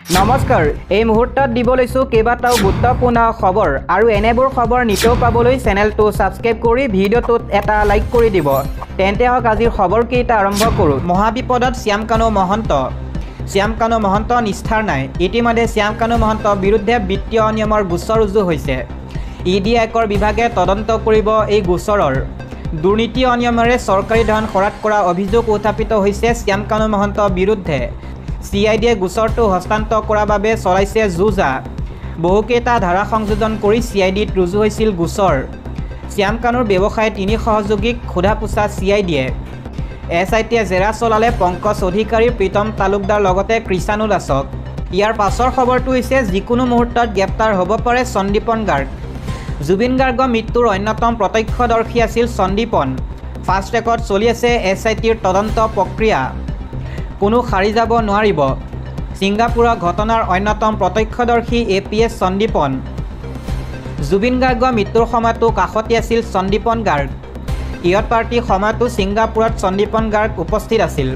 নমস্কাৰ এই মুহূৰ্তত দিব লৈছো কেইবাটাও গুৰুত্বপূৰ্ণ খবৰ আৰু এনেবোৰ খবৰ নিতেও পাবলৈ চেনেলটো সাবস্ক্ৰাইব কৰি ভিডিঅ'টোত এটা লাইক কৰি দিব তেন্তে হক আজিৰ খবৰ কেইটা আৰম্ভ কৰো মহাবিপদত শ্যামকানু মহন্ত নিষ্ঠাৰ নাই ইতিমধ্যে শ্যামকানু মহন্ত বিৰুদ্ধে বিত্তীয় অনিয়মৰ গোচৰ ৰুজু হৈছে ইডি আয়কৰ বিভাগে তদন্ত কৰিব এই গোচৰৰ দুৰ্নীতি অনিয়মেৰে চৰকাৰী ধন খৰচ কৰা অভিযোগ উত্থাপিত হৈছে শ্যামকানু মহন্ত বিৰুদ্ধে CIDয়ে গোচৰটো হস্তান্তৰ কৰাৰ বাবে চলাইছে জুজা বহুকেইটা ধাৰা সংযোজন কৰি CIDত ৰুজু হৈছিল গোচৰ শ্যামকানুৰ ব্যৱসায় তিনি সহযোগীক খোধা পোছা CIDয়ে SITয়ে জেৰা চলালে পংকজ অধিকাৰী প্ৰীতম তালুকদাৰ লগতে কৃষাণু দাসক ইয়াৰ পাছৰ খবৰটো হৈছে যিকোনো মুহূৰ্তত গ্ৰেপ্তাৰ হ'ব পাৰে সন্দীপন গাৰ্গ জুবিন গাৰ্গৰ মৃত্যুৰ অন্যতম প্ৰত্যক্ষদৰ্শী আছিল সন্দীপন ফাষ্ট ট্ৰেকত চলি আছে SITৰ তদন্ত প্ৰক্ৰিয়া কোনো খাৰি যাব নোৱাৰিব ছিংগাপুৰৰ ঘটনাৰ অন্যতম প্ৰত্যক্ষদৰ্শী APS সন্দীপন জুবিন গাৰ্গৰ মৃত্যুৰ সময়তো কাষতে আছিল সন্দীপন গাৰ্গ ইয়ত পাৰ্টি সময়তো ছিংগাপুৰত সন্দীপন গাৰ্গ উপস্থিত আছিল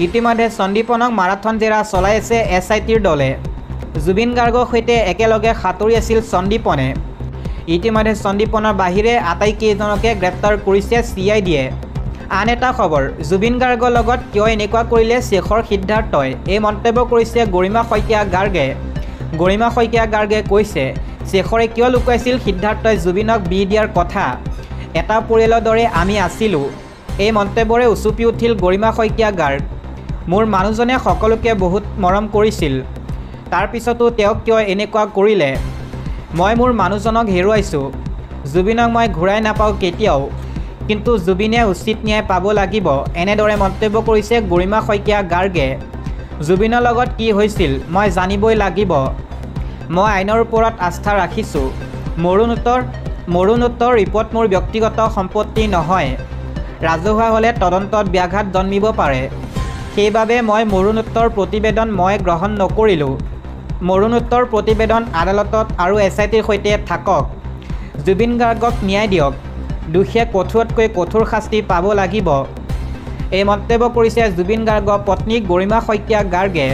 ইতিমধ্যে সন্দীপনক মাৰাথন জেৰা চলাই আছে SITৰ দলে জুবিন গাৰ্গৰ সৈতে একেলগে সাঁতুৰি আছিল সন্দীপনে ইতিমধ্যে সন্দীপনৰ বাহিৰে আটাইকেইজনকে গ্ৰেপ্তাৰ কৰিছে CIDয়ে আন এটা খবৰ জুবিন গাৰ্গৰ লগত কিয় এনেকুৱা কৰিলে শেখৰ সিদ্ধাৰ্থই এই মন্তব্য কৰিছে গৰিমা শইকীয়া গাৰ্গে কৈছে শেখৰে কিয় লুকুৱাইছিল সিদ্ধাৰ্থই জুবিনক বি দিয়াৰ কথা এটা পৰিয়ালৰ দৰে আমি আছিলোঁ এই মন্তব্যৰে উচুপি উঠিল গৰিমা শইকীয়া গাৰ্গ মোৰ মানুহজনে সকলোকে বহুত মৰম কৰিছিল তাৰ পিছতো তেওঁক কিয় এনেকুৱা কৰিলে মই মোৰ মানুহজনক হেৰুৱাইছোঁ জুবিনক মই ঘূৰাই নাপাওঁ কেতিয়াও কিন্তু জুবিনে উচিত ন্যায় পাব লাগিব এনেদৰে মন্তব্য কৰিছে গৰিমা শইকীয়া গাৰ্গে জুবিনৰ লগত কি হৈছিল মই জানিবই লাগিব মই আইনৰ ওপৰত আস্থা ৰাখিছোঁ মৰুণোত্তৰ ৰিপৰ্ট মোৰ ব্যক্তিগত সম্পত্তি নহয় ৰাজহুৱা হ'লে তদন্তত ব্যাঘাত জন্মিব পাৰে সেইবাবে মই মৰুণোত্তৰ প্ৰতিবেদন মই গ্ৰহণ নকৰিলোঁ মৰুণোত্তৰ প্ৰতিবেদন আদালতত আৰু SITৰ সৈতে থাকক জুবিন গাৰ্গক ন্যায় দিয়ক দুখীয়ে কঠোৰতকৈ কঠোৰ শাস্তি পাব লাগিব এই মন্তব্য কৰিছে জুবিন গাৰ্গৰ পত্নী গৰিমা শইকীয়া গাৰ্গে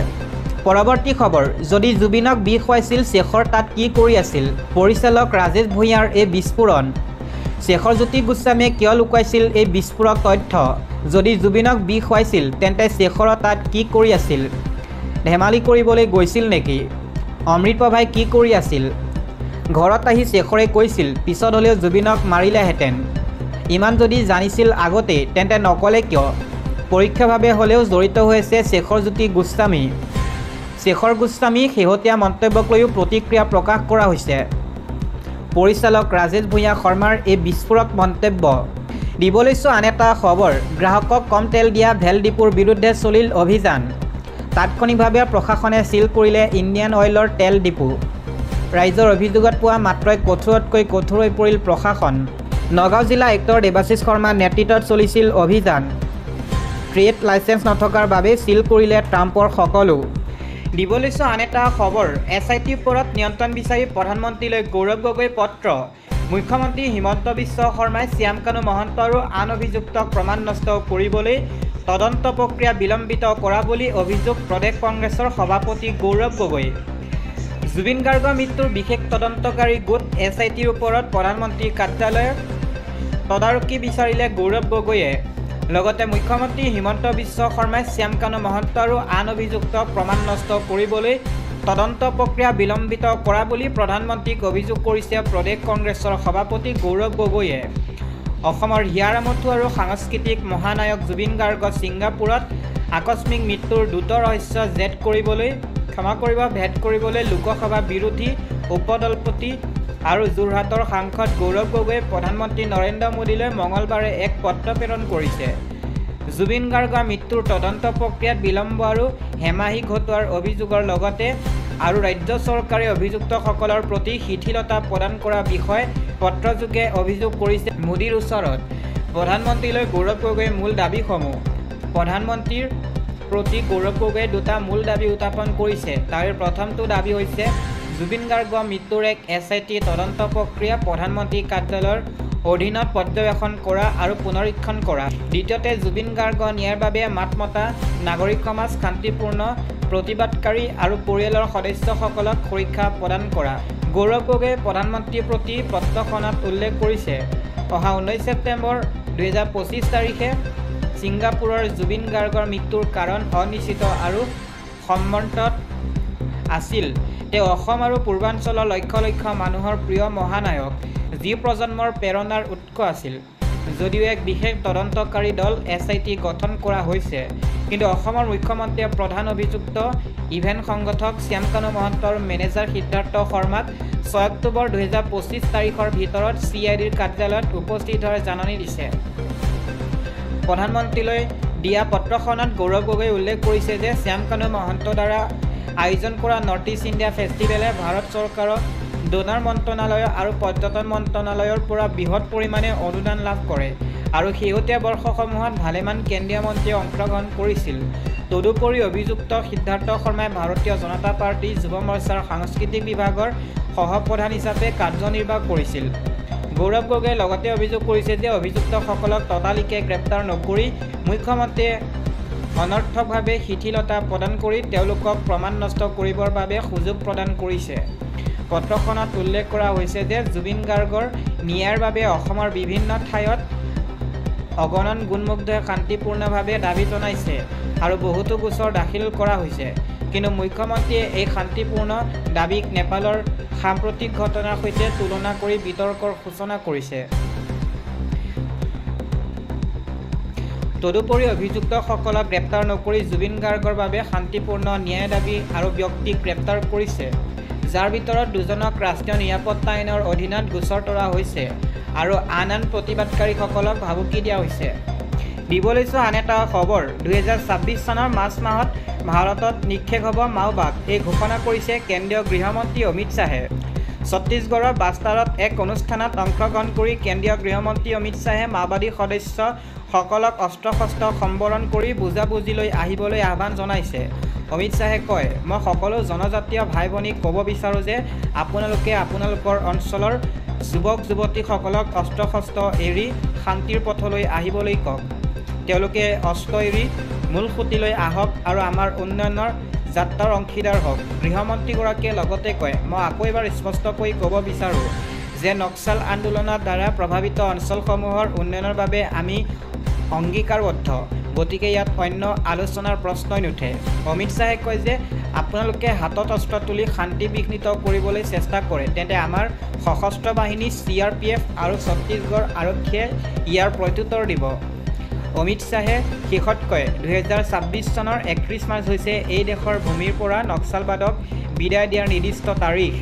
পৰৱৰ্তী খবৰ যদি জুবিনক বিষ খুৱাইছিল শেখৰ তাত কি কৰি আছিল পৰিচালক ৰাজেশ ভূঞাৰ এই বিস্ফোৰণ শেখৰজ্যোতি গোস্বামীয়ে কিয় লুকুৱাইছিল এই বিস্ফোৰক তথ্য যদি জুবিনক বিষ খুৱাইছিল তেন্তে শেখৰ তাত কি কৰি আছিল ধেমালি কৰিবলৈ গৈছিল নেকি অমৃতপ্ৰভাই কি কৰি আছিল ঘৰত আহি শেখৰে কৈছিল পিছত হ'লেও জুবিনক মাৰিলেহেঁতেন ইমান যদি জানিছিল আগতে তেন্তে নকলে কিয় পৰীক্ষাভাৱে হ'লেও জড়িত হৈ আছে শেখৰজ্যোতি গোস্বামী শেহতীয়া মন্তব্যক লৈও প্ৰতিক্ৰিয়া প্ৰকাশ কৰা হৈছে পৰিচালক ৰাজেশ ভূঞা শৰ্মাৰ এই বিস্ফোৰক মন্তব্য দিব লৈছোঁ আন এটা খবৰ গ্ৰাহকক কম তেল দিয়া ভেল ডিপুৰ বিৰুদ্ধে চলিল অভিযান তাৎক্ষণিকভাৱে প্ৰশাসনে চিল কৰিলে ইণ্ডিয়ান অইলৰ তেল ডিপু ৰাইজৰ অভিযোগত পোৱা মাত্ৰই কঠোৰতকৈ কঠোৰ হৈ পৰিল প্ৰশাসন নগাঁও জিলা আয়ুক্তৰ দেৱাশিষ শৰ্মাৰ নেতৃত্বত চলিছিল অভিযান ট্ৰেড লাইচেন্স নথকাৰ বাবে চিল কৰিলে ট্ৰাম্পৰ সকলো দিব লৈছোঁ আন এটা খবৰ SITৰ ওপৰত নিয়ন্ত্ৰণ বিচাৰি প্ৰধানমন্ত্ৰীলৈ গৌৰৱ গগৈৰ পত্ৰ মুখ্যমন্ত্ৰী হিমন্ত বিশ্ব শৰ্মাই শ্যামকানু মহন্ত আৰু আন অভিযুক্তক প্ৰমাণ নষ্ট কৰিবলৈ তদন্ত প্ৰক্ৰিয়া বিলম্বিত কৰা বুলি অভিযোগ প্ৰদেশ কংগ্ৰেছৰ সভাপতি গৌৰৱ গগৈ জুবিন গাৰ্গৰ মৃত্যুৰ বিশেষ তদন্তকাৰী গোট SITৰ ওপৰত প্ৰধানমন্ত্ৰীৰ কাৰ্যালয়ৰ তদাৰকী বিচাৰিলে গৌৰৱ গগৈয়ে লগতে মুখ্যমন্ত্ৰী হিমন্ত বিশ্ব শৰ্মাই শ্যামকানু মহন্ত আৰু আন অভিযুক্তক প্ৰমাণ নষ্ট কৰিবলৈ তদন্ত প্ৰক্ৰিয়া বিলম্বিত কৰা বুলি প্ৰধানমন্ত্ৰীক অভিযোগ কৰিছে প্ৰদেশ কংগ্ৰেছৰ সভাপতি গৌৰৱ গগৈয়ে অসমৰ হিয়াৰামঠু আৰু সাংস্কৃতিক মহানায়ক জুবিন গাৰ্গৰ ছিংগাপুৰত আকস্মিক মৃত্যুৰ দ্ৰুত ৰহস্য ভেদ কৰিবলৈ লোকসভা বিৰোধী উপদলপতি আৰু যোৰহাটৰ সাংসদ গৌৰৱ গগৈয়ে প্ৰধানমন্ত্ৰী নৰেন্দ্ৰ মোদীলৈ মঙলবাৰে এক পত্ৰ প্ৰেৰণ কৰিছে জুবিন গাৰ্গৰ মৃত্যুৰ তদন্ত প্ৰক্ৰিয়াত বিলম্ব আৰু হেমাহি ঘটোৱাৰ অভিযোগৰ লগতে আৰু ৰাজ্য চৰকাৰে অভিযুক্তসকলৰ প্ৰতি শিথিলতা প্ৰদান কৰা বিষয়ে পত্ৰযোগে অভিযোগ কৰিছে মোদীৰ ওচৰত প্ৰধানমন্ত্ৰীলৈ গৌৰৱ গগৈৰ মূল দাবীসমূহ প্ৰধানমন্ত্ৰীৰ প্ৰতি গৌৰৱ গগৈয়ে দুটা মূল দাবী উত্থাপন কৰিছে তাৰে প্ৰথমটো দাবী হৈছে জুবিন গাৰ্গৰ মৃত্যুৰ এক SIT তদন্ত প্ৰক্ৰিয়া প্ৰধানমন্ত্ৰী কাৰ্যালয়ৰ অধীনত পৰ্যবেক্ষণ কৰা আৰু পুনৰীক্ষণ কৰা। দ্বিতীয়তে জুবিন গাৰ্গ ন্যায়ৰ বাবে মাত মতা নাগৰিক সমাজ, শান্তিপূৰ্ণ প্ৰতিবাদকাৰী আৰু পৰিয়ালৰ সদস্যসকলক সুৰক্ষা প্ৰদান কৰা। গৌৰৱ গগৈয়ে প্ৰধানমন্ত্ৰীৰ প্ৰতি পত্ৰখনত উল্লেখ কৰিছে, অহা 19 ছেপ্টেম্বৰ 2025 তাৰিখে ছিংগাপুৰৰ জুবিন গাৰ্গৰ মৃত্যুৰ কাৰণ অনিশ্চিত আৰু সম্মৰ্তত আছিল। তেওঁ অসম আৰু পূৰ্বাঞ্চলৰ লক্ষ লক্ষ মানুহৰ প্ৰিয় মহানায়ক, যি প্ৰজন্মৰ প্ৰেৰণাৰ উৎস আছিল। যদিও এক বিশেষ তদন্তকাৰী দল SIT গঠন কৰা হৈছে, কিন্তু অসমৰ মুখ্যমন্ত্ৰীয়ে প্ৰধান অভিযুক্ত ইভেণ্ট সংগঠক শ্যামকানু মহন্তৰ মেনেজাৰ সিদ্ধাৰ্থ শৰ্মাক 6 অক্টোবৰ 2025 তাৰিখৰ ভিতৰত CIDৰ কাৰ্যালয়ত উপস্থিত হোৱাৰ জাননী দিছে। প্ৰধানমন্ত্ৰীলৈ দিয়া পত্ৰখনত গৌৰৱ গগৈয়ে উল্লেখ কৰিছে যে শ্যামকানু মহন্তৰ দ্বাৰা আয়োজন কৰা নৰ্থ ইষ্ট ইণ্ডিয়া ফেষ্টিভেলে ভাৰত চৰকাৰৰ ডোনাৰ মন্ত্ৰণালয় আৰু পৰ্যটন মন্ত্ৰণালয়ৰ পৰা বৃহৎ পৰিমাণে অনুদান লাভ কৰে আৰু শেহতীয়া বৰ্ষসমূহত ভালেমান কেন্দ্ৰীয় মন্ত্ৰীয়ে অংশগ্ৰহণ কৰিছিল। তদুপৰি অভিযুক্ত সিদ্ধাৰ্থ শৰ্মাই ভাৰতীয় জনতা পাৰ্টি যুৱ মৰ্চাৰ সাংস্কৃতিক বিভাগৰ সহপ্ৰধান হিচাপে কাৰ্যনিৰ্বাহ কৰিছিল। গৌৰৱ গগৈয়ে লগতে অভিযোগ কৰিছে যে অভিযুক্তসকলক ততালিকে গ্ৰেপ্তাৰ নকৰি মুখ্যমন্ত্ৰীয়ে অনৰ্থকভাৱে শিথিলতা প্ৰদান কৰি তেওঁলোকক প্ৰমাণ নষ্ট কৰিবৰ বাবে সুযোগ প্ৰদান কৰিছে। পত্ৰখনত উল্লেখ কৰা হৈছে যে জুবিন গাৰ্গৰ ন্যায়ৰ বাবে অসমৰ বিভিন্ন ঠাইত অগণন গুণমুগ্ধই শান্তিপূৰ্ণভাৱে দাবী জনাইছে আৰু বহুতো গোচৰ দাখিল কৰা হৈছে। কিন্তু মুখ্যমন্ত্ৰীয়ে এই শান্তিপূৰ্ণ দাবীক নেপালৰ সাম্প্ৰতিক ঘটনাৰ সৈতে তুলনা কৰি বিতৰ্কৰ সূচনা কৰিছে। তদুপৰি অভিযুক্তসকলক গ্ৰেপ্তাৰ নকৰি জুবিন গাৰ্গৰ বাবে শান্তিপূৰ্ণ ন্যায় দাবী আৰু ব্যক্তিক গ্ৰেপ্তাৰ কৰিছে, যাৰ ভিতৰত দুজনক ৰাষ্ট্ৰীয় নিৰাপত্তা আইনৰ অধীনত গোচৰ তৰা হৈছে আৰু আন প্ৰতিবাদকাৰীসকলক ভাবুকি দিয়া হৈছে। দিব লৈছোঁ আন এটা খবৰ। 2026 চনৰ মাৰ্চ মাহত ভাৰতত নিক্ষেপ হ'ব মাওবাদ, এই ঘোষণা কৰিছে কেন্দ্ৰীয় গৃহমন্ত্ৰী অমিত শ্বাহে। ছত্তীশগড়ৰ বাস্তাৰত এক অনুষ্ঠানত অংশগ্ৰহণ কৰি কেন্দ্ৰীয় গৃহমন্ত্ৰী অমিত শ্বাহে মাওবাদী সদস্যসকলক অস্ত্ৰ-শস্ত্ৰ সম্বৰণ কৰি বুজাবুজিলৈ আহিবলৈ আহ্বান জনাইছে। অমিত শ্বাহে কয়, মই সকলো জনজাতীয় ভাই ভনীক ক'ব বিচাৰোঁ যে আপোনালোকে আপোনালোকৰ অঞ্চলৰ যুৱক যুৱতীসকলক অস্ত্ৰ-শস্ত্ৰ এৰি শান্তিৰ পথলৈ আহিবলৈ কওক। তেওঁলোকে অস্ত্ৰ এৰি মূল সুঁতিলৈ আহক আৰু আমাৰ উন্নয়নৰ যাত্ৰাৰ অংশীদাৰ হওক। গৃহমন্ত্ৰীগৰাকীয়ে লগতে কয়, মই আকৌ এবাৰ স্পষ্টকৈ ক'ব বিচাৰোঁ যে নক্সাল আন্দোলনৰ দ্বাৰা প্ৰভাৱিত অঞ্চলসমূহৰ উন্নয়নৰ বাবে আমি অংগীকাৰবদ্ধ, গতিকে ইয়াত অন্য আলোচনাৰ প্ৰশ্নই নুঠে। অমিত শ্বাহে কয় যে আপোনালোকে হাতত অস্ত্ৰ তুলি শান্তি বিঘ্নিত কৰিবলৈ চেষ্টা কৰে, তেন্তে আমাৰ সশস্ত্ৰ বাহিনী CRPF আৰু ছত্তীশগড় আৰক্ষীয়ে ইয়াৰ প্ৰত্যুত্তৰ দিব। অমিত শ্বাহে শেষত কয়, 2026 চনৰ 31 মাৰ্চ হৈছে এই দেশৰ ভূমিৰ পৰা নক্সালবাদক বিদায় দিয়াৰ নিৰ্দিষ্ট তাৰিখ।